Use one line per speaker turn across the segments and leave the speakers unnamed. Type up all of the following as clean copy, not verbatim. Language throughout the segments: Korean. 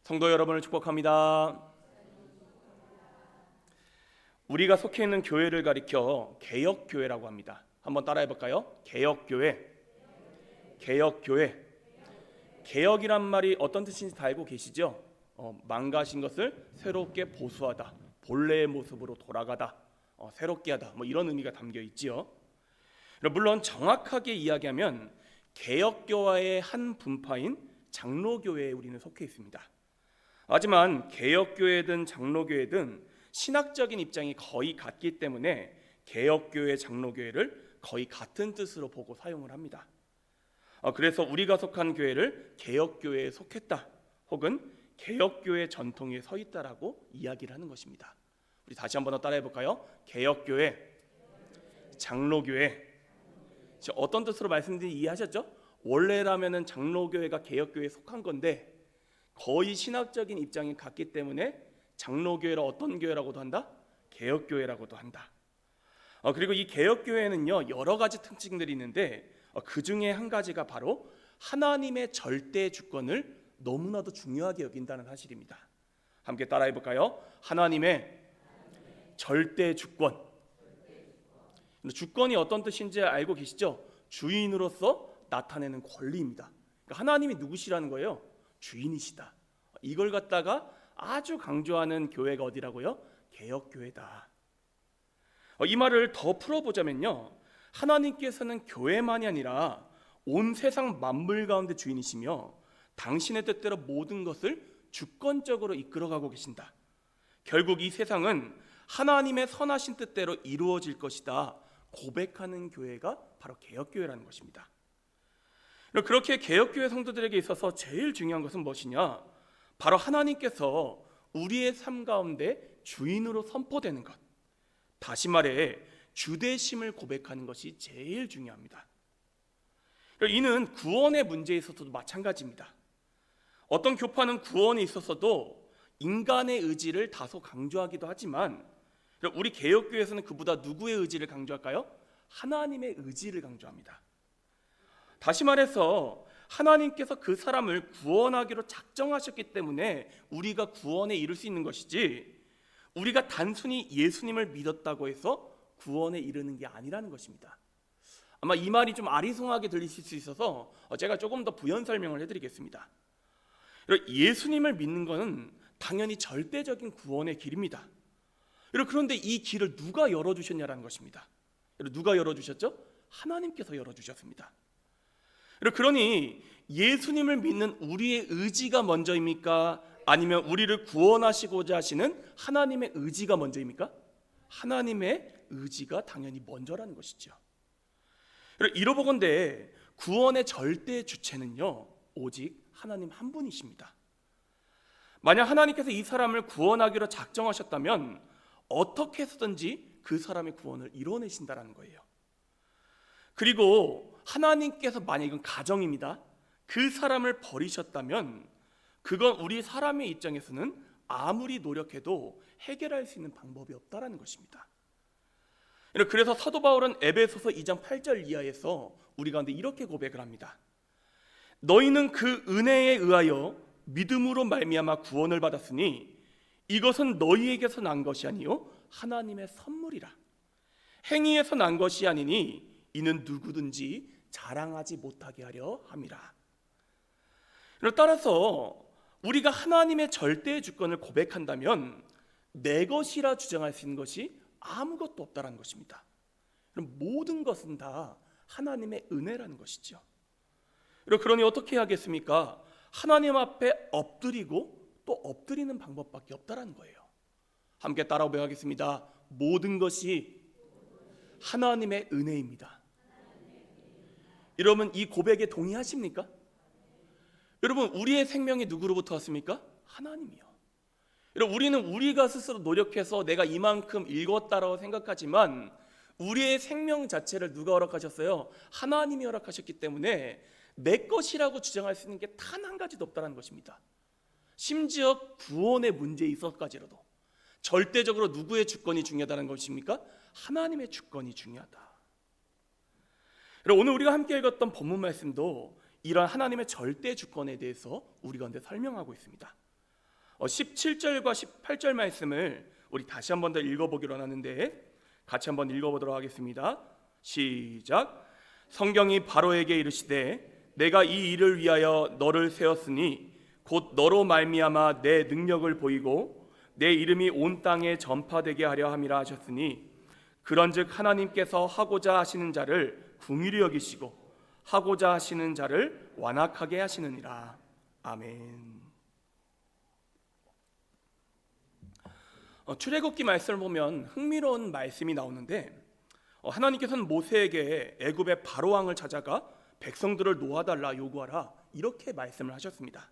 성도 여러분을 축복합니다. 우리가 속해 있는 교회를 가리켜 개혁교회라고 합니다. 한번 따라해 볼까요? 개혁교회. 개혁교회. 개혁이란 말이 어떤 뜻인지 다 알고 계시죠? 망가진 것을 새롭게 보수하다, 본래의 모습으로 돌아가다, 새롭게 하다, 이런 의미가 담겨 있지요. 물론 정확하게 이야기하면 개혁교회의 한 분파인 장로교회에 우리는 속해 있습니다. 하지만 개혁교회든 장로교회든 신학적인 입장이 거의 같기 때문에 개혁교회, 장로교회를 거의 같은 뜻으로 보고 사용을 합니다. 그래서 우리가 속한 교회를 개혁교회에 속했다, 혹은 개혁교회 전통 위에 서 있다라고 이야기를 하는 것입니다. 우리 다시 한번 더 따라해 볼까요? 개혁교회, 장로교회. 어떤 뜻으로 말씀드린지 이해하셨죠? 원래라면은 장로교회가 개혁교회에 속한 건데 거의 신학적인 입장이 같기 때문에 장로교회를 어떤 교회라고도 한다? 개혁교회라고도 한다. 그리고 이 개혁교회는요, 여러 가지 특징들이 있는데 그 중에 한 가지가 바로 하나님의 절대 주권을 너무나도 중요하게 여긴다는 사실입니다. 함께 따라해 볼까요? 하나님의 절대 주권. 주권이 어떤 뜻인지 알고 계시죠? 주인으로서 나타내는 권리입니다. 그러니까 하나님이 누구시라는 거예요? 주인이시다. 이걸 갖다가 아주 강조하는 교회가 어디라고요? 개혁교회다. 이 말을 더 풀어보자면요, 하나님께서는 교회만이 아니라 온 세상 만물 가운데 주인이시며 당신의 뜻대로 모든 것을 주권적으로 이끌어가고 계신다. 결국 이 세상은 하나님의 선하신 뜻대로 이루어질 것이다 고백하는 교회가 바로 개혁교회라는 것입니다. 그렇게 개혁교회 성도들에게 있어서 제일 중요한 것은 무엇이냐? 바로 하나님께서 우리의 삶 가운데 주인으로 선포되는 것, 다시 말해 주되심을 고백하는 것이 제일 중요합니다. 이는 구원의 문제에 있어서도 마찬가지입니다. 어떤 교파는 구원에 있어서도 인간의 의지를 다소 강조하기도 하지만 우리 개혁교회에서는 그보다 누구의 의지를 강조할까요? 하나님의 의지를 강조합니다. 다시 말해서 하나님께서 그 사람을 구원하기로 작정하셨기 때문에 우리가 구원에 이를 수 있는 것이지, 우리가 단순히 예수님을 믿었다고 해서 구원에 이르는 게 아니라는 것입니다. 아마 이 말이 좀 아리송하게 들리실 수 있어서 제가 조금 더 부연 설명을 해드리겠습니다. 예수님을 믿는 것은 당연히 절대적인 구원의 길입니다. 그런데 이 길을 누가 열어주셨냐라는 것입니다. 누가 열어주셨죠? 하나님께서 열어주셨습니다. 그러니 예수님을 믿는 우리의 의지가 먼저입니까? 아니면 우리를 구원하시고자 하시는 하나님의 의지가 먼저입니까? 하나님의 의지가 당연히 먼저라는 것이죠. 이러보건대 구원의 절대 주체는요, 오직 하나님 한 분이십니다. 만약 하나님께서 이 사람을 구원하기로 작정하셨다면 어떻게 해서든지 그 사람의 구원을 이뤄내신다는 거예요. 그리고 하나님께서 만약 이건 가정입니다. 그 사람을 버리셨다면 그건 우리 사람의 입장에서는 아무리 노력해도 해결할 수 있는 방법이 없다라는 것입니다. 그래서 사도 바울은 에베소서 2장 8절 이하에서 우리 가운데 이렇게 고백을 합니다. 너희는 그 은혜에 의하여 믿음으로 말미암아 구원을 받았으니 이것은 너희에게서 난 것이 아니요 하나님의 선물이라. 행위에서 난 것이 아니니 이는 누구든지 자랑하지 못하게 하려 함이라. 따라서 우리가 하나님의 절대 주권을 고백한다면 내 것이라 주장할 수 있는 것이 아무것도 없다는 것입니다. 그럼 모든 것은 다 하나님의 은혜라는 것이죠. 그러니 어떻게 하겠습니까? 하나님 앞에 엎드리고 또 엎드리는 방법밖에 없다는 거예요. 함께 따라 고백하겠습니다. 모든 것이 하나님의 은혜입니다. 여러분, 이 고백에 동의하십니까? 여러분, 우리의 생명이 누구로부터 왔습니까? 하나님이요. 여러분, 우리는 우리가 스스로 노력해서 내가 이만큼 읽었다라고 생각하지만 우리의 생명 자체를 누가 허락하셨어요? 하나님이 허락하셨기 때문에 내 것이라고 주장할 수 있는 게 단 한 가지도 없다는 것입니다. 심지어 구원의 문제에 있어서까지라도 절대적으로 누구의 주권이 중요하다는 것입니까? 하나님의 주권이 중요하다. 오늘 우리가 함께 읽었던 본문 말씀도 이러한 하나님의 절대 주권에 대해서 우리 가운데 설명하고 있습니다. 17절과 18절 말씀을 우리 다시 한 번 더 읽어보기로 하는데 같이 한번 읽어보도록 하겠습니다. 시작. 성경이 바로에게 이르시되 내가 이 일을 위하여 너를 세웠으니 곧 너로 말미암아 내 능력을 보이고 내 이름이 온 땅에 전파되게 하려 함이라 하셨으니 그런즉 하나님께서 하고자 하시는 자를 긍휼히 여기시고 하고자 하시는 자를 완악하게 하시느니라. 아멘. 출애굽기 말씀을 보면 흥미로운 말씀이 나오는데 하나님께서는 모세에게 애굽의 바로 왕을 찾아가 백성들을 놓아달라 요구하라 이렇게 말씀을 하셨습니다.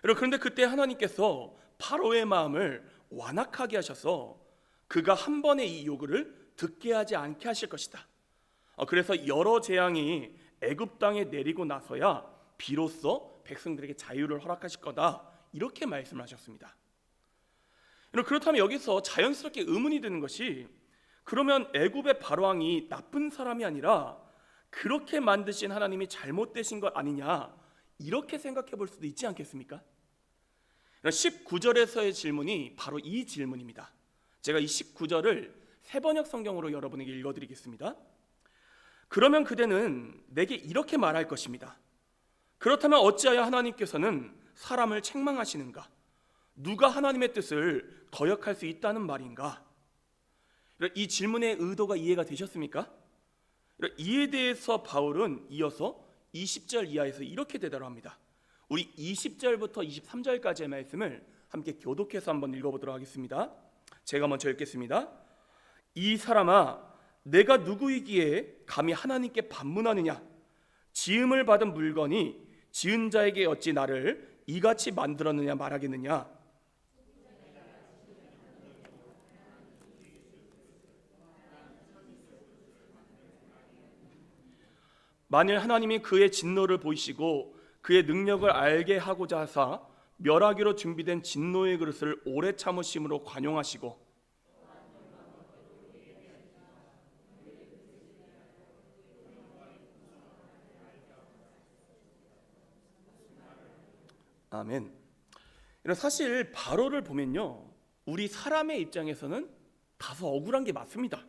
그런데 그때 하나님께서 바로의 마음을 완악하게 하셔서 그가 한 번에 이 요구를 듣게 하지 않게 하실 것이다. 그래서 여러 재앙이 애굽 땅에 내리고 나서야 비로소 백성들에게 자유를 허락하실 거다 이렇게 말씀을 하셨습니다. 그렇다면 여기서 자연스럽게 의문이 드는 것이 그러면 애굽의 바로왕이 나쁜 사람이 아니라 그렇게 만드신 하나님이 잘못되신 것 아니냐 이렇게 생각해 볼 수도 있지 않겠습니까? 19절에서의 질문이 바로 이 질문입니다. 제가 이 19절을 새번역 성경으로 여러분에게 읽어드리겠습니다. 그러면 그대는 내게 이렇게 말할 것입니다. 그렇다면 어찌하여 하나님께서는 사람을 책망하시는가? 누가 하나님의 뜻을 거역할 수 있다는 말인가? 이 질문의 의도가 이해가 되셨습니까? 이에 대해서 바울은 이어서 20절 이하에서 이렇게 대답합니다. 우리 20절부터 23절까지의 말씀을 함께 교독해서 한번 읽어보도록 하겠습니다. 제가 먼저 읽겠습니다. 이 사람아, 내가 누구이기에 감히 하나님께 반문하느냐? 지음을 받은 물건이 지은 자에게 어찌 나를 이같이 만들었느냐 말하겠느냐? 만일 하나님이 그의 진노를 보이시고 그의 능력을 알게 하고자 하사 멸하기로 준비된 진노의 그릇을 오래 참으심으로 관용하시고 아멘. 사실 바로를 보면요, 우리 사람의 입장에서는 다소 억울한 게 맞습니다.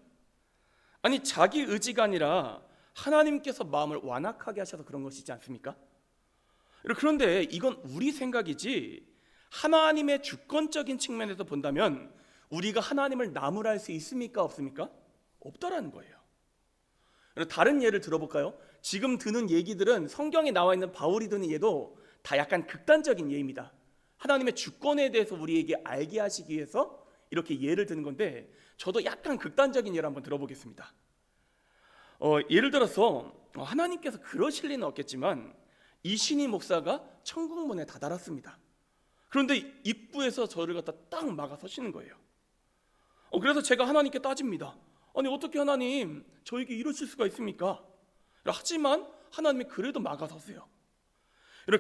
아니 자기 의지가 아니라 하나님께서 마음을 완악하게 하셔서 그런 것이지 않습니까? 그런데 이건 우리 생각이지 하나님의 주권적인 측면에서 본다면 우리가 하나님을 나무랄 수 있습니까? 없습니까? 없다라는 거예요. 다른 예를 들어볼까요? 지금 드는 얘기들은 성경에 나와 있는 바울이 드는 예도 다 약간 극단적인 예입니다. 하나님의 주권에 대해서 우리에게 알게 하시기 위해서 이렇게 예를 드는 건데 저도 약간 극단적인 예를 한번 들어보겠습니다. 예를 들어서 하나님께서 그러실 리는 없겠지만 이신희 목사가 천국문에 다다랐습니다. 그런데 입구에서 저를 갖다 딱 막아 서시는 거예요. 그래서 제가 하나님께 따집니다. 아니 어떻게 하나님 저에게 이러실 수가 있습니까? 하지만 하나님이 그래도 막아 서세요.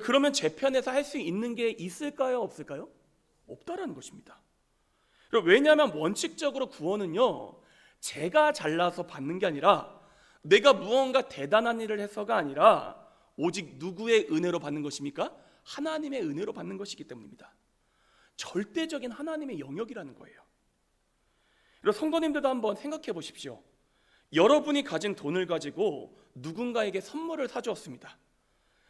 그러면 제 편에서 할 수 있는 게 있을까요? 없을까요? 없다라는 것입니다. 왜냐하면 원칙적으로 구원은요 제가 잘나서 받는 게 아니라 내가 무언가 대단한 일을 해서가 아니라 오직 누구의 은혜로 받는 것입니까? 하나님의 은혜로 받는 것이기 때문입니다. 절대적인 하나님의 영역이라는 거예요. 성도님들도 한번 생각해 보십시오. 여러분이 가진 돈을 가지고 누군가에게 선물을 사주었습니다.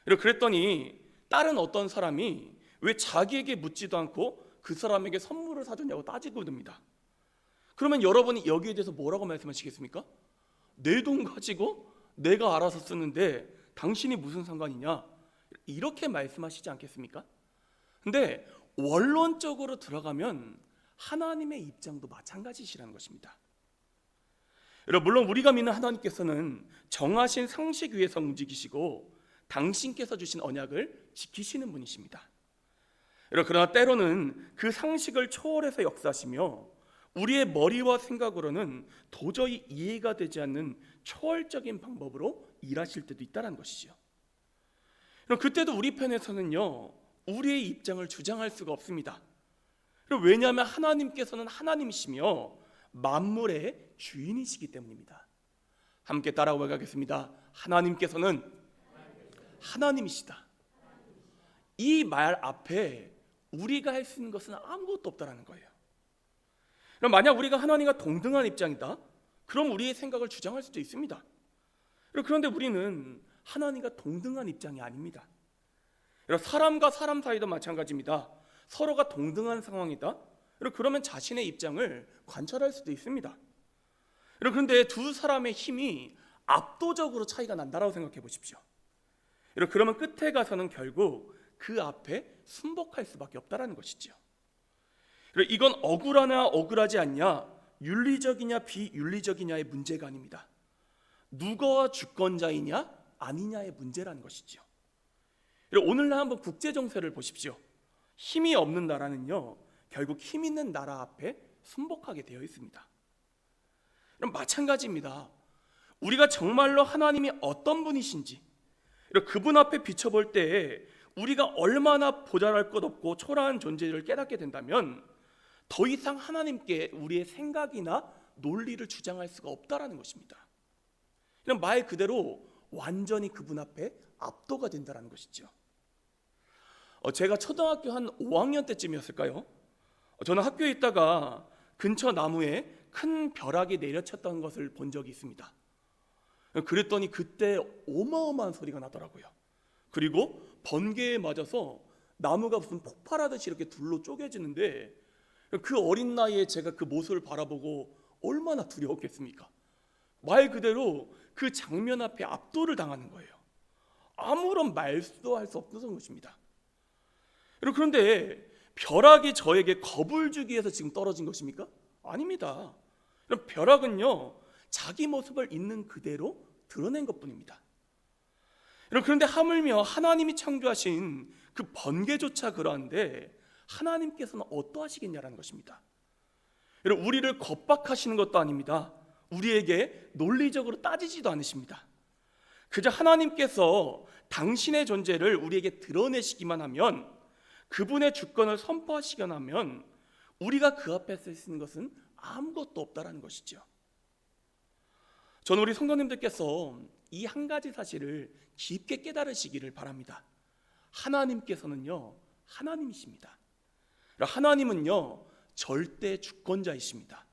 그랬더니 다른 어떤 사람이 왜 자기에게 묻지도 않고 그 사람에게 선물을 사줬냐고 따지고 듭니다. 그러면 여러분이 여기에 대해서 뭐라고 말씀하시겠습니까? 내 돈 가지고 내가 알아서 쓰는데 당신이 무슨 상관이냐? 이렇게 말씀하시지 않겠습니까? 근데 원론적으로 들어가면 하나님의 입장도 마찬가지시라는 것입니다. 물론 우리가 믿는 하나님께서는 정하신 상식 위에서 움직이시고 당신께서 주신 언약을 지키시는 분이십니다. 그러나 때로는 그 상식을 초월해서 역사하시며 우리의 머리와 생각으로는 도저히 이해가 되지 않는 초월적인 방법으로 일하실 때도 있다는 것이죠. 그때도 우리 편에서는요 우리의 입장을 주장할 수가 없습니다. 왜냐하면 하나님께서는 하나님이시며 만물의 주인이시기 때문입니다. 함께 따라와 가겠습니다. 하나님께서는 하나님이시다. 이 말 앞에 우리가 할 수 있는 것은 아무것도 없다라는 거예요. 그럼 만약 우리가 하나님과 동등한 입장이다, 그럼 우리의 생각을 주장할 수도 있습니다. 그런데 우리는 하나님과 동등한 입장이 아닙니다. 사람과 사람 사이도 마찬가지입니다. 서로가 동등한 상황이다, 그러면 자신의 입장을 관찰할 수도 있습니다. 그런데 두 사람의 힘이 압도적으로 차이가 난다라고 생각해 보십시오. 그러면 끝에 가서는 결국 그 앞에 순복할 수밖에 없다라는 것이죠. 이건 억울하냐 억울하지 않냐, 윤리적이냐 비윤리적이냐의 문제가 아닙니다. 누가 주권자이냐 아니냐의 문제라는 것이죠. 오늘날 한번 국제 정세를 보십시오. 힘이 없는 나라는요, 결국 힘 있는 나라 앞에 순복하게 되어 있습니다. 그럼 마찬가지입니다. 우리가 정말로 하나님이 어떤 분이신지 그분 앞에 비춰볼 때 우리가 얼마나 보잘할 것 없고 초라한 존재를 깨닫게 된다면 더 이상 하나님께 우리의 생각이나 논리를 주장할 수가 없다라는 것입니다. 그냥 말 그대로 완전히 그분 앞에 압도가 된다는 것이죠. 제가 초등학교 한 5학년 때쯤이었을까요? 저는 학교에 있다가 근처 나무에 큰 벼락이 내려쳤던 것을 본 적이 있습니다. 그랬더니 그때 어마어마한 소리가 나더라고요. 그리고 번개에 맞아서 나무가 무슨 폭발하듯이 이렇게 둘로 쪼개지는데, 그 어린 나이에 제가 그 모습을 바라보고 얼마나 두려웠겠습니까? 말 그대로 그 장면 앞에 압도를 당하는 거예요. 아무런 말도 할 수 없는 것입니다. 그런데 벼락이 저에게 겁을 주기 위해서 지금 떨어진 것입니까? 아닙니다. 벼락은요, 자기 모습을 있는 그대로 드러낸 것뿐입니다. 그런데 하물며 하나님이 창조하신 그 번개조차 그러한데 하나님께서는 어떠하시겠냐라는 것입니다. 우리를 겁박하시는 것도 아닙니다. 우리에게 논리적으로 따지지도 않으십니다. 그저 하나님께서 당신의 존재를 우리에게 드러내시기만 하면, 그분의 주권을 선포하시기만 하면 우리가 그 앞에 설 수 있는 것은 아무것도 없다라는 것이죠. 저는 우리 성도님들께서 이 한 가지 사실을 깊게 깨달으시기를 바랍니다. 하나님께서는요, 하나님이십니다. 하나님은요, 절대 주권자이십니다.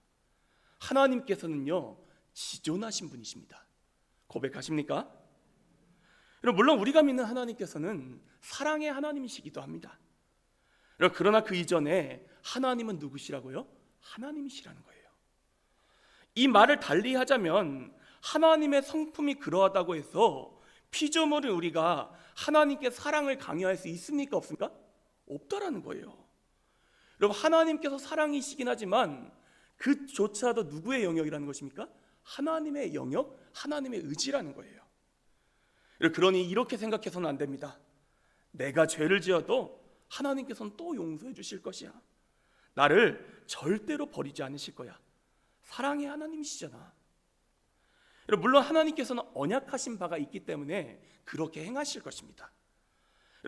하나님께서는요, 지존하신 분이십니다. 고백하십니까? 물론 우리가 믿는 하나님께서는 사랑의 하나님이시기도 합니다. 그러나 그 이전에 하나님은 누구시라고요? 하나님이시라는 거예요. 이 말을 달리 하자면 하나님의 성품이 그러하다고 해서 피조물인 우리가 하나님께 사랑을 강요할 수 있습니까? 없습니까? 없다라는 거예요. 여러분, 하나님께서 사랑이시긴 하지만 그조차도 누구의 영역이라는 것입니까? 하나님의 영역, 하나님의 의지라는 거예요. 그러니 이렇게 생각해서는 안 됩니다. 내가 죄를 지어도 하나님께서는 또 용서해 주실 것이야. 나를 절대로 버리지 않으실 거야. 사랑의 하나님이시잖아. 물론 하나님께서는 언약하신 바가 있기 때문에 그렇게 행하실 것입니다.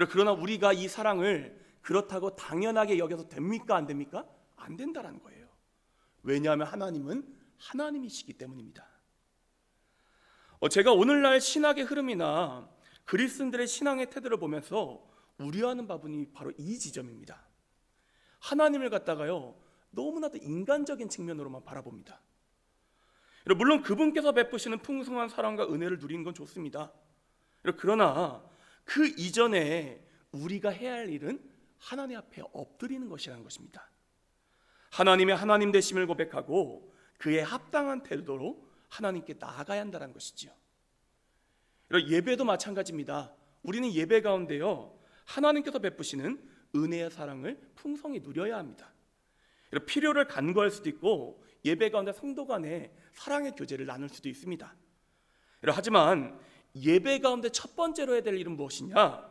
그러나 우리가 이 사랑을 그렇다고 당연하게 여겨서 됩니까? 안 됩니까? 안 된다라는 거예요. 왜냐하면 하나님은 하나님이시기 때문입니다. 제가 오늘날 신학의 흐름이나 그리스도인들의 신앙의 태도를 보면서 우려하는 부분이 바로 이 지점입니다. 하나님을 갖다가요, 너무나도 인간적인 측면으로만 바라봅니다. 물론 그분께서 베푸시는 풍성한 사랑과 은혜를 누리는 건 좋습니다. 그러나 그 이전에 우리가 해야 할 일은 하나님 앞에 엎드리는 것이라는 것입니다. 하나님의 하나님 되심을 고백하고 그에 합당한 태도로 하나님께 나아가야 한다는 것이지요. 예배도 마찬가지입니다. 우리는 예배 가운데요, 하나님께서 베푸시는 은혜의 사랑을 풍성히 누려야 합니다. 필요를 간구할 수도 있고 예배 가운데 성도 간에 사랑의 교제를 나눌 수도 있습니다. 하지만 예배 가운데 첫 번째로 해야 될 일은 무엇이냐?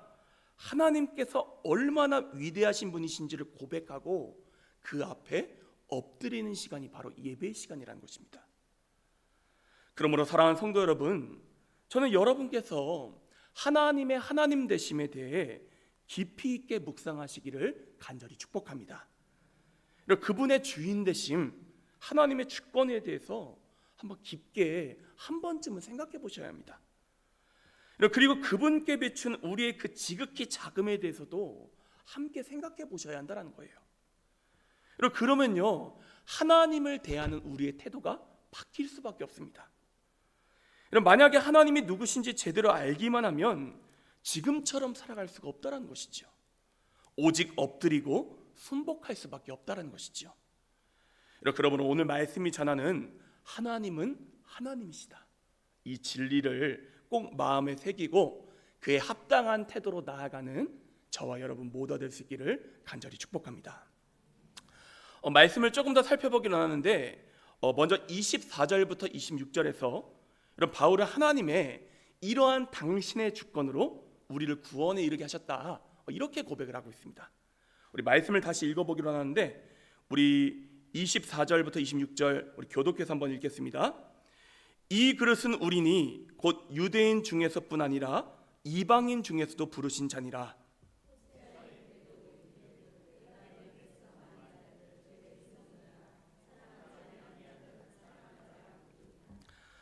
하나님께서 얼마나 위대하신 분이신지를 고백하고 그 앞에 엎드리는 시간이 바로 예배의 시간이라는 것입니다. 그러므로 사랑하는 성도 여러분, 저는 여러분께서 하나님의 하나님 되심에 대해 깊이 있게 묵상하시기를 간절히 축복합니다. 그분의 주인 되심, 하나님의 주권에 대해서 한번 깊게 한 번쯤은 생각해 보셔야 합니다. 그리고 그분께 비춘 우리의 그 지극히 작음에 대해서도 함께 생각해 보셔야 한다는 거예요. 여러분, 그러면요 하나님을 대하는 우리의 태도가 바뀔 수밖에 없습니다. 여러분, 만약에 하나님이 누구신지 제대로 알기만 하면 지금처럼 살아갈 수가 없다는 것이죠. 오직 엎드리고 순복할 수밖에 없다는 것이죠. 그러므로 오늘 말씀이 전하는 하나님은 하나님이시다, 이 진리를 꼭 마음에 새기고 그에 합당한 태도로 나아가는 저와 여러분 모두가 될 수 있기를 간절히 축복합니다. 말씀을 조금 더 살펴보기로 하는데 먼저 24절부터 26절에서 이런 바울은 하나님의 이러한 당신의 주권으로 우리를 구원에 이르게 하셨다, 이렇게 고백을 하고 있습니다. 우리 말씀을 다시 읽어보기로 하는데 우리 24절부터 26절 우리 교독해서 한번 읽겠습니다. 이 그릇은 우리니 곧 유대인 중에서뿐 아니라 이방인 중에서도 부르신 자니라.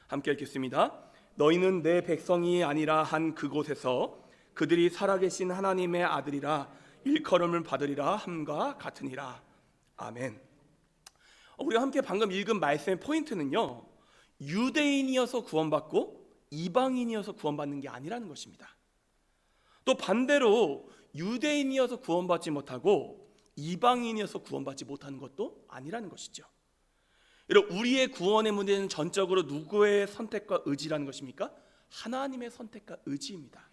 함께 읽겠습니다. 너희는 내 백성이 아니라 한 그곳에서 그들이 살아계신 하나님의 아들이라 일컬음을 받으리라 함과 같으니라. 아멘. 우리가 함께 방금 읽은 말씀의 포인트는요, 유대인이어서 구원받고 이방인이어서 구원받는 게 아니라는 것입니다. 또 반대로 유대인이어서 구원받지 못하고 이방인이어서 구원받지 못하는 것도 아니라는 것이죠. 여러분, 우리의 구원의 문제는 전적으로 누구의 선택과 의지라는 것입니까? 하나님의 선택과 의지입니다.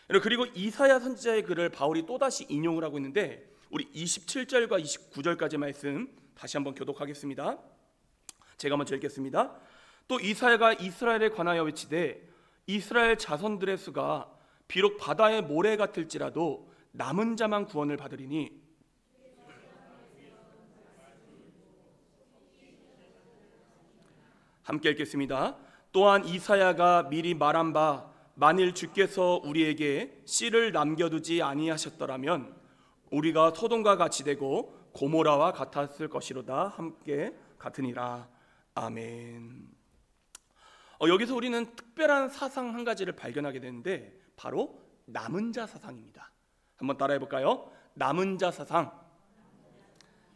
여러분, 그리고 이사야 선지자의 글을 바울이 또다시 인용을 하고 있는데 우리 27절과 29절까지 말씀 다시 한번 교독하겠습니다. 제가 먼저 읽겠습니다. 또 이사야가 이스라엘에 관하여 외치되 이스라엘 자손들의 수가 비록 바다의 모래 같을지라도 남은 자만 구원을 받으리니 함께 읽겠습니다. 또한 이사야가 미리 말한 바 만일 주께서 우리에게 씨를 남겨두지 아니하셨더라면 우리가 소돔과 같이 되고 고모라와 같았을 것이로다 함께 같으니라. 아멘. 여기서 우리는 특별한 사상 한 가지를 발견하게 되는데 바로 남은 자 사상입니다. 한번 따라해 볼까요? 남은 자 사상.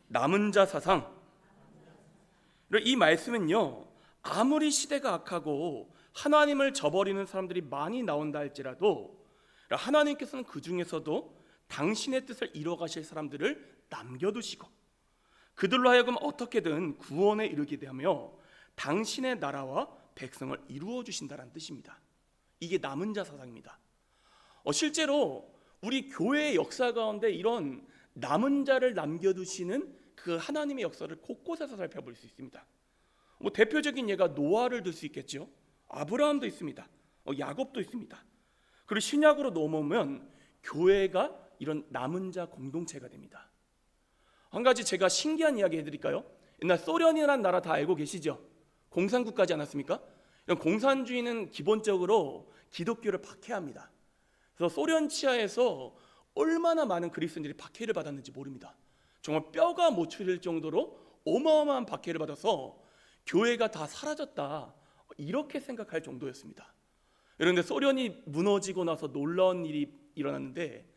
남은 자 사상. 이 말씀은요, 아무리 시대가 악하고 하나님을 저버리는 사람들이 많이 나온다 할지라도 하나님께서는 그 중에서도 당신의 뜻을 이뤄가실 사람들을 남겨두시고 그들로 하여금 어떻게든 구원에 이르게 되며 당신의 나라와 백성을 이루어 주신다는 뜻입니다. 이게 남은 자 사상입니다. 실제로 우리 교회의 역사 가운데 이런 남은 자를 남겨두시는 그 하나님의 역사를 곳곳에서 살펴볼 수 있습니다. 대표적인 예가 노아를 들 수 있겠죠. 아브라함도 있습니다. 야곱도 있습니다. 그리고 신약으로 넘어오면 교회가 이런 남은 자 공동체가 됩니다. 한 가지 제가 신기한 이야기 해드릴까요? 옛날 소련이라는 나라 다 알고 계시죠? 공산국가지 않았습니까? 이런 공산주의는 기본적으로 기독교를 박해합니다. 그래서 소련 치하에서 얼마나 많은 그리스도인들이 박해를 받았는지 모릅니다. 정말 뼈가 못 추릴 정도로 어마어마한 박해를 받아서 교회가 다 사라졌다, 이렇게 생각할 정도였습니다. 그런데 소련이 무너지고 나서 놀라운 일이 일어났는데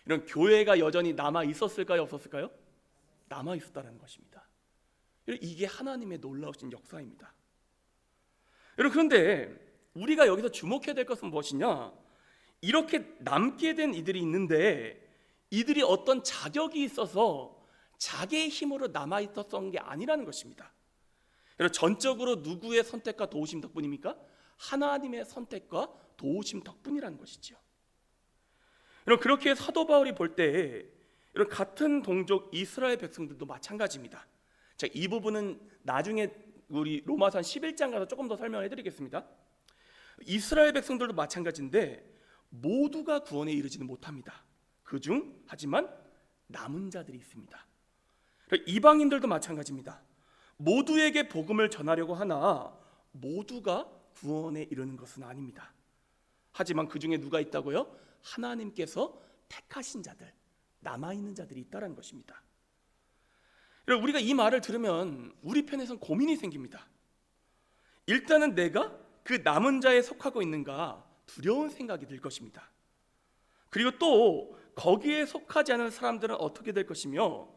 이런 교회가 여전히 남아 있었을까요, 없었을까요? 남아 있었다는 것입니다. 이게 하나님의 놀라우신 역사입니다. 그런데 우리가 여기서 주목해야 될 것은 무엇이냐? 이렇게 남게 된 이들이 있는데 이들이 어떤 자격이 있어서 자기의 힘으로 남아 있었던 게 아니라는 것입니다. 전적으로 누구의 선택과 도우심 덕분입니까? 하나님의 선택과 도우심 덕분이라는 것이죠. 그렇게 사도 바울이 볼 때 같은 동족 이스라엘 백성들도 마찬가지입니다. 자, 이 부분은 나중에 우리 로마서 11장 가서 조금 더 설명해 드리겠습니다. 이스라엘 백성들도 마찬가지인데 모두가 구원에 이르지는 못합니다. 그중 하지만 남은 자들이 있습니다. 이방인들도 마찬가지입니다. 모두에게 복음을 전하려고 하나 모두가 구원에 이르는 것은 아닙니다. 하지만 그 중에 누가 있다고요? 하나님께서 택하신 자들, 남아있는 자들이 있다는 것입니다. 우리가 이 말을 들으면 우리 편에선 고민이 생깁니다. 일단은 내가 그 남은 자에 속하고 있는가 두려운 생각이 들 것입니다. 그리고 또 거기에 속하지 않은 사람들은 어떻게 될 것이며,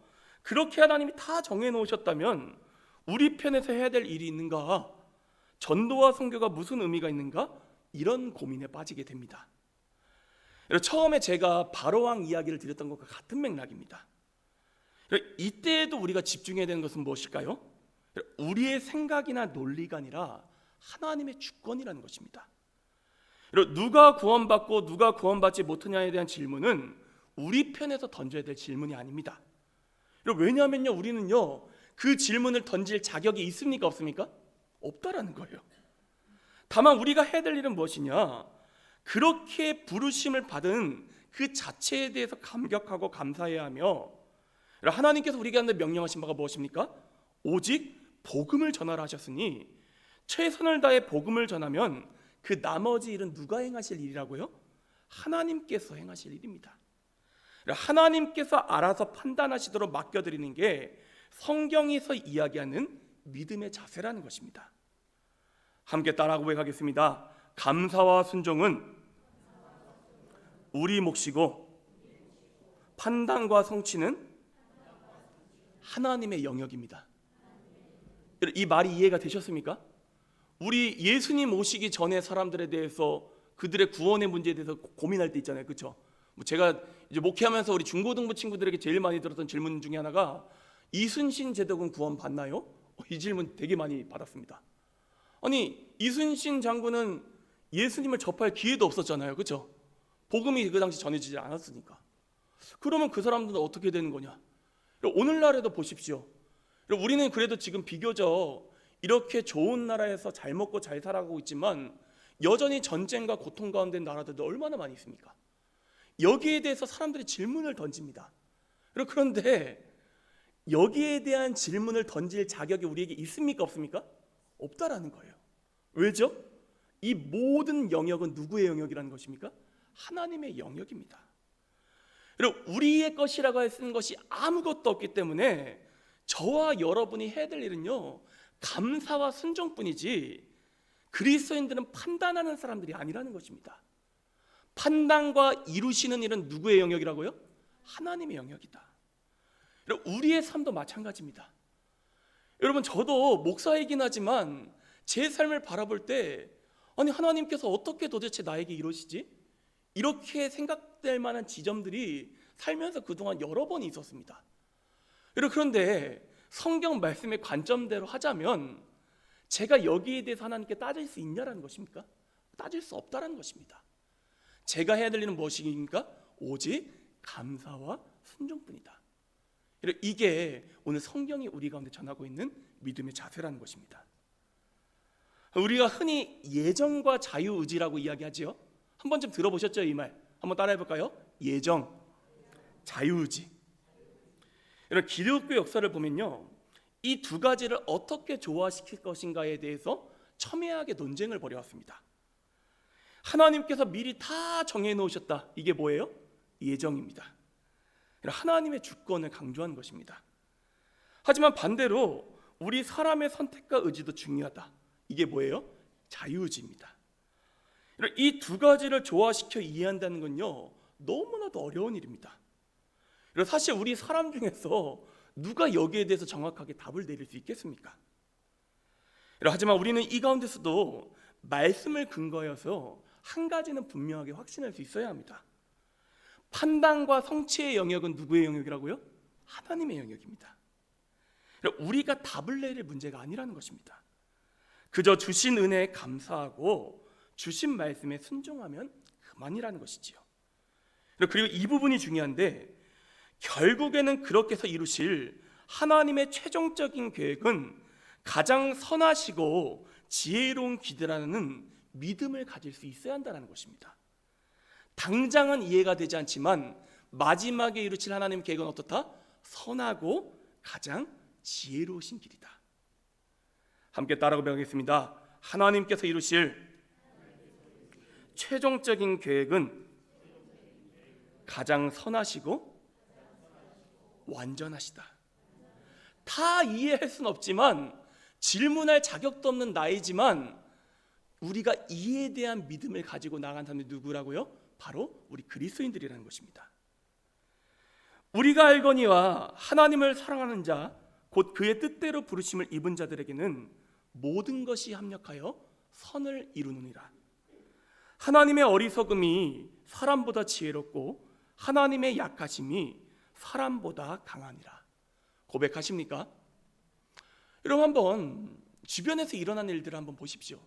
그렇게 하나님이 다 정해놓으셨다면 우리 편에서 해야 될 일이 있는가, 전도와 선교가 무슨 의미가 있는가, 이런 고민에 빠지게 됩니다. 처음에 제가 바로왕 이야기를 드렸던 것과 같은 맥락입니다. 이때에도 우리가 집중해야 되는 것은 무엇일까요? 우리의 생각이나 논리가 아니라 하나님의 주권이라는 것입니다. 누가 구원받고 누가 구원받지 못하냐에 대한 질문은 우리 편에서 던져야 될 질문이 아닙니다. 왜냐하면요, 우리는요 그 질문을 던질 자격이 있습니까 없습니까? 없다라는 거예요. 다만 우리가 해야 될 일은 무엇이냐, 그렇게 부르심을 받은 그 자체에 대해서 감격하고 감사해야 하며, 하나님께서 우리에게 명령하신 바가 무엇입니까? 오직 복음을 전하라 하셨으니 최선을 다해 복음을 전하면 그 나머지 일은 누가 행하실 일이라고요? 하나님께서 행하실 일입니다. 하나님께서 알아서 판단하시도록 맡겨드리는 게 성경에서 이야기하는 믿음의 자세라는 것입니다. 함께 따라 고백하겠습니다. 감사와 순종은 우리 몫이고 판단과 성취는 하나님의 영역입니다. 이 말이 이해가 되셨습니까? 우리 예수님 오시기 전에 사람들에 대해서 그들의 구원의 문제에 대해서 고민할 때 있잖아요, 그렇죠? 제가 이제 목회하면서 우리 중고등부 친구들에게 제일 많이 들었던 질문 중에 하나가 이순신 제독은 구원 받나요? 이 질문 되게 많이 받았습니다. 아니, 이순신 장군은 예수님을 접할 기회도 없었잖아요, 그렇죠? 복음이 그 당시 전해지지 않았으니까. 그러면 그 사람들은 어떻게 되는 거냐? 오늘날에도 보십시오. 우리는 그래도 지금 비교적 이렇게 좋은 나라에서 잘 먹고 잘 살아가고 있지만 여전히 전쟁과 고통 가운데 있는 나라들도 얼마나 많이 있습니까? 여기에 대해서 사람들이 질문을 던집니다. 그런데 여기에 대한 질문을 던질 자격이 우리에게 있습니까 없습니까? 없다라는 거예요. 왜죠? 이 모든 영역은 누구의 영역이라는 것입니까? 하나님의 영역입니다. 우리의 것이라고 쓰는 것이 아무것도 없기 때문에 저와 여러분이 해야 될 일은요, 감사와 순종뿐이지 그리스도인들은 판단하는 사람들이 아니라는 것입니다. 판단과 이루시는 일은 누구의 영역이라고요? 하나님의 영역이다. 우리의 삶도 마찬가지입니다. 여러분, 저도 목사이긴 하지만 제 삶을 바라볼 때 아니, 하나님께서 어떻게 도대체 나에게 이러시지? 이렇게 생각될 만한 지점들이 살면서 그동안 여러 번 있었습니다. 그런데 성경 말씀의 관점대로 하자면 제가 여기에 대해서 하나님께 따질 수 있냐라는 것입니까? 따질 수 없다라는 것입니다. 제가 해야 될 일은 무엇입니까? 오직 감사와 순종뿐이다. 이게 오늘 성경이 우리 가운데 전하고 있는 믿음의 자세라는 것입니다. 우리가 흔히 예정과 자유의지라고 이야기하지요. 한 번쯤 들어보셨죠? 이 말 한번 따라해 볼까요? 예정, 자유의지. 이런 기독교 역사를 보면요, 이 두 가지를 어떻게 조화시킬 것인가에 대해서 첨예하게 논쟁을 벌여왔습니다. 하나님께서 미리 다 정해놓으셨다. 이게 뭐예요? 예정입니다. 하나님의 주권을 강조한 것입니다. 하지만 반대로 우리 사람의 선택과 의지도 중요하다. 이게 뭐예요? 자유의지입니다. 이 두 가지를 조화시켜 이해한다는 건요, 너무나도 어려운 일입니다. 사실 우리 사람 중에서 누가 여기에 대해서 정확하게 답을 내릴 수 있겠습니까? 하지만 우리는 이 가운데서도 말씀을 근거해서 한 가지는 분명하게 확신할 수 있어야 합니다. 판단과 성취의 영역은 누구의 영역이라고요? 하나님의 영역입니다. 우리가 답을 내릴 문제가 아니라는 것입니다. 그저 주신 은혜에 감사하고 주신 말씀에 순종하면 그만이라는 것이지요. 그리고 이 부분이 중요한데, 결국에는 그렇게 해서 이루실 하나님의 최종적인 계획은 가장 선하시고 지혜로운 길이라는 믿음을 가질 수 있어야 한다는 것입니다. 당장은 이해가 되지 않지만 마지막에 이루실 하나님의 계획은 어떻다? 선하고 가장 지혜로우신 길이다. 함께 따라 고백하겠습니다. 하나님께서 이루실 최종적인 계획은 가장 선하시고 완전하시다. 다 이해할 수는 없지만, 질문할 자격도 없는 나이지만 우리가 이에 대한 믿음을 가지고 나간 사람들이 누구라고요? 바로 우리 그리스도인들이라는 것입니다. 우리가 알거니와 하나님을 사랑하는 자 곧 그의 뜻대로 부르심을 입은 자들에게는 모든 것이 합력하여 선을 이루느니라. 하나님의 어리석음이 사람보다 지혜롭고 하나님의 약하심이 사람보다 강하니라. 고백하십니까? 여러분, 한번 주변에서 일어난 일들을 한번 보십시오.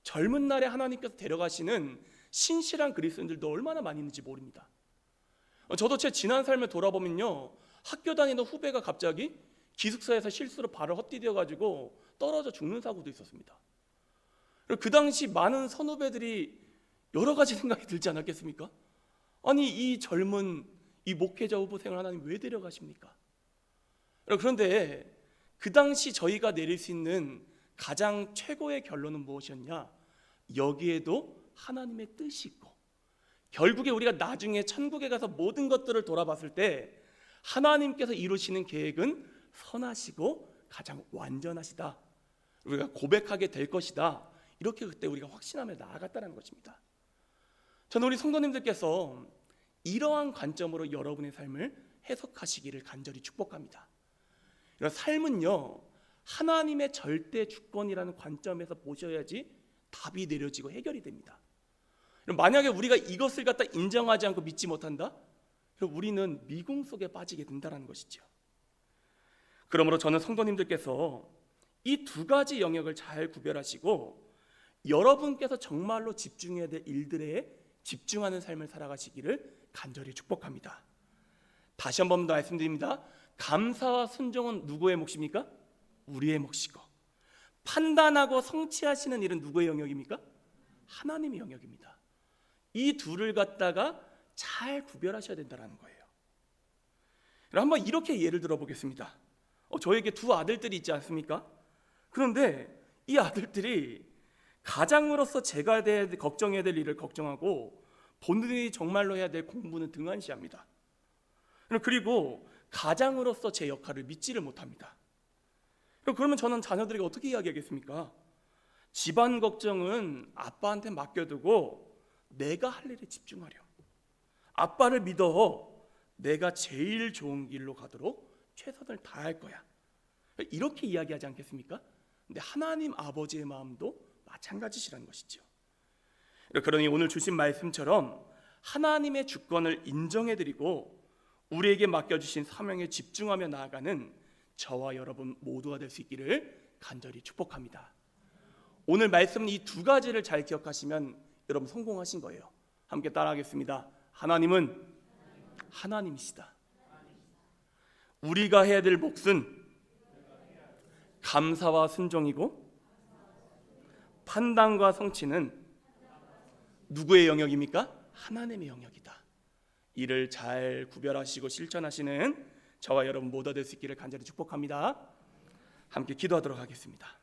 젊은 날에 하나님께서 데려가시는 신실한 그리스도인들도 얼마나 많이 있는지 모릅니다. 저도 제 지난 삶을 돌아보면요, 학교 다니던 후배가 갑자기 기숙사에서 실수로 발을 헛디뎌 가지고 떨어져 죽는 사고도 있었습니다. 그 당시 많은 선후배들이 여러 가지 생각이 들지 않았겠습니까? 아니, 이 젊은 이 목회자 후보생을 하나님 왜 데려가십니까? 그런데 그 당시 저희가 내릴 수 있는 가장 최고의 결론은 무엇이었냐? 여기에도 하나님의 뜻이 있고, 결국에 우리가 나중에 천국에 가서 모든 것들을 돌아봤을 때 하나님께서 이루시는 계획은 선하시고 가장 완전하시다, 우리가 고백하게 될 것이다, 이렇게 그때 우리가 확신하며 나아갔다는 것입니다. 저는 우리 성도님들께서 이러한 관점으로 여러분의 삶을 해석하시기를 간절히 축복합니다. 이런 삶은요, 하나님의 절대 주권이라는 관점에서 보셔야지 답이 내려지고 해결이 됩니다. 만약에 우리가 이것을 갖다 인정하지 않고 믿지 못한다? 그럼 우리는 미궁 속에 빠지게 된다는 것이죠. 그러므로 저는 성도님들께서 이 두 가지 영역을 잘 구별하시고 여러분께서 정말로 집중해야 될 일들에 집중하는 삶을 살아가시기를 간절히 축복합니다. 다시 한번 말씀드립니다. 감사와 순종은 누구의 몫입니까? 우리의 몫이고, 판단하고 성취하시는 일은 누구의 영역입니까? 하나님의 영역입니다. 이 둘을 갖다가 잘 구별하셔야 된다는 거예요. 한번 이렇게 예를 들어 보겠습니다. 저에게 두 아들들이 있지 않습니까? 그런데 이 아들들이 가장으로서 제가 걱정해야 될 일을 걱정하고 본인이 정말로 해야 될 공부는 등한시합니다. 그리고 가장으로서 제 역할을 믿지를 못합니다. 그러면 저는 자녀들에게 어떻게 이야기하겠습니까? 집안 걱정은 아빠한테 맡겨두고 내가 할 일에 집중하렴. 아빠를 믿어. 내가 제일 좋은 길로 가도록 최선을 다할 거야. 이렇게 이야기하지 않겠습니까? 근데 하나님 아버지의 마음도 마찬가지시라는 것이죠. 그러니 오늘 주신 말씀처럼 하나님의 주권을 인정해드리고 우리에게 맡겨주신 사명에 집중하며 나아가는 저와 여러분 모두가 될 수 있기를 간절히 축복합니다. 오늘 말씀은 이 두 가지를 잘 기억하시면 여러분 성공하신 거예요. 함께 따라하겠습니다. 하나님은 하나님이시다. 우리가 해야 될 몫은 감사와 순종이고 판단과 성취는 누구의 영역입니까? 하나님의 영역이다. 이를 잘 구별하시고 실천하시는 저와 여러분 모두 될 수 있기를 간절히 축복합니다. 함께 기도하도록 하겠습니다.